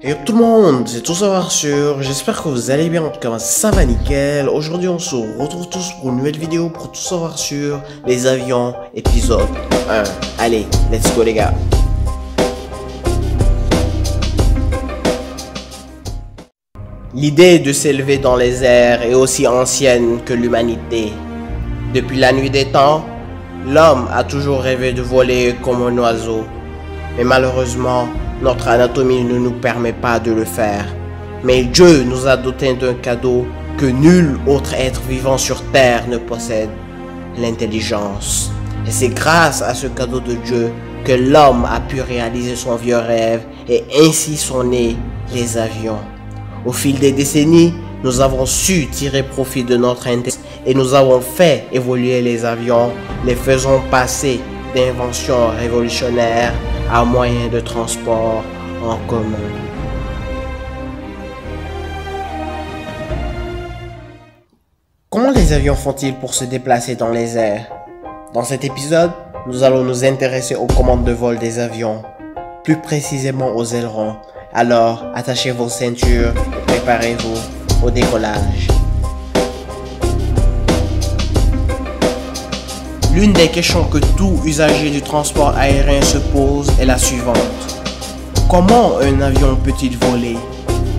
Hey tout le monde, c'est Tout Savoir Sûr, j'espère que vous allez bien, en tout cas ça va nickel. Aujourd'hui on se retrouve tous pour une nouvelle vidéo pour Tout Savoir Sur les avions, épisode 1. Allez, let's go les gars. L'idée de s'élever dans les airs est aussi ancienne que l'humanité. Depuis la nuit des temps, l'homme a toujours rêvé de voler comme un oiseau. Mais malheureusement, notre anatomie ne nous permet pas de le faire. Mais Dieu nous a dotés d'un cadeau que nul autre être vivant sur terre ne possède, l'intelligence. Et c'est grâce à ce cadeau de Dieu que l'homme a pu réaliser son vieux rêve et ainsi sont nés les avions. Au fil des décennies, nous avons su tirer profit de notre intelligence et nous avons fait évoluer les avions, les faisant passer d'inventions révolutionnaires à moyens de transport en commun. Comment les avions font-ils pour se déplacer dans les airs? Dans cet épisode, nous allons nous intéresser aux commandes de vol des avions, plus précisément aux ailerons. Alors, attachez vos ceintures et préparez-vous au décollage. L'une des questions que tout usager du transport aérien se pose est la suivante. Comment un avion peut-il voler?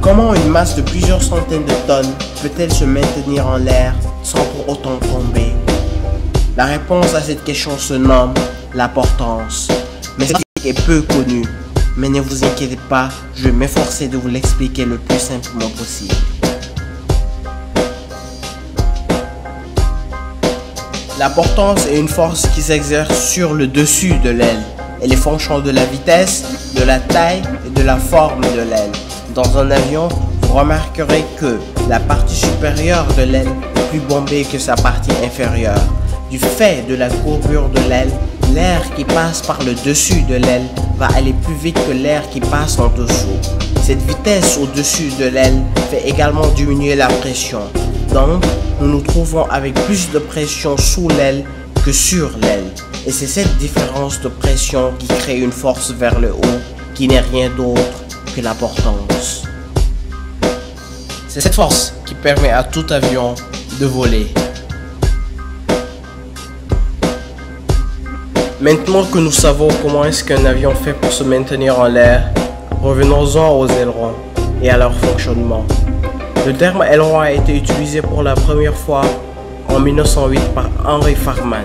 Comment une masse de plusieurs centaines de tonnes peut-elle se maintenir en l'air sans pour autant tomber? La réponse à cette question se nomme la portance. Mais cette est peu connue. Mais ne vous inquiétez pas, je vais m'efforcer de vous l'expliquer le plus simplement possible. La portance est une force qui s'exerce sur le dessus de l'aile. Elle est fonction de la vitesse, de la taille et de la forme de l'aile. Dans un avion, vous remarquerez que la partie supérieure de l'aile est plus bombée que sa partie inférieure. Du fait de la courbure de l'aile, l'air qui passe par le dessus de l'aile va aller plus vite que l'air qui passe en dessous. Cette vitesse au-dessus de l'aile fait également diminuer la pression. Donc, nous nous trouvons avec plus de pression sous l'aile que sur l'aile. Et c'est cette différence de pression qui crée une force vers le haut qui n'est rien d'autre que la portance. C'est cette force qui permet à tout avion de voler. Maintenant que nous savons comment est-ce qu'un avion fait pour se maintenir en l'air, revenons-en aux ailerons et à leur fonctionnement. Le terme aileron a été utilisé pour la première fois en 1908 par Henry Farman,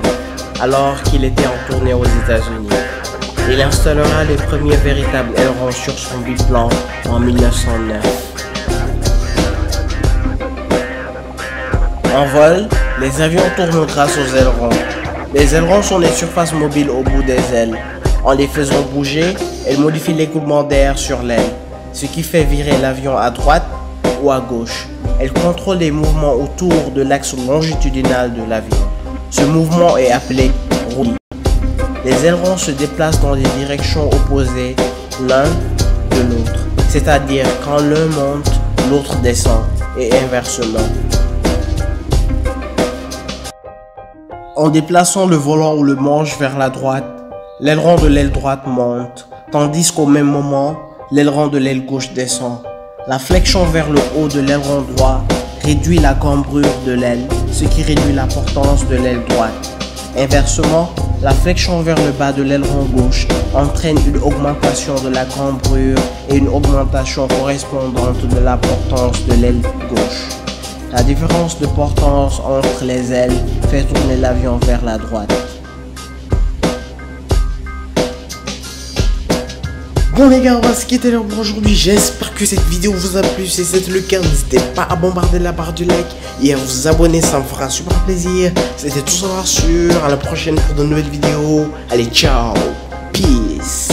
alors qu'il était en tournée aux États-Unis. Il installera les premiers véritables ailerons sur son biplan en 1909. En vol, les avions tournent grâce aux ailerons. Les ailerons sont des surfaces mobiles au bout des ailes. En les faisant bouger, elles modifient l'écoulement d'air sur l'aile, ce qui fait virer l'avion à droite ou à gauche. Elles contrôlent les mouvements autour de l'axe longitudinal de l'avion. Ce mouvement est appelé roulis. Les ailerons se déplacent dans des directions opposées l'un de l'autre, c'est-à-dire quand l'un monte, l'autre descend, et inversement. En déplaçant le volant ou le manche vers la droite, l'aileron de l'aile droite monte, tandis qu'au même moment, l'aileron de l'aile gauche descend. La flexion vers le haut de l'aileron droit réduit la cambrure de l'aile, ce qui réduit la portance de l'aile droite. Inversement, la flexion vers le bas de l'aileron gauche entraîne une augmentation de la cambrure et une augmentation correspondante de la portance de l'aile gauche. La différence de portance entre les ailes fait tourner l'avion vers la droite. Bon les gars, on va se quitter là pour aujourd'hui. J'espère que cette vidéo vous a plu. Si c'est le cas, n'hésitez pas à bombarder la barre du like et à vous abonner, ça me fera super plaisir. C'était Tout Savoir Sûr. À la prochaine pour de nouvelles vidéos. Allez, ciao, peace.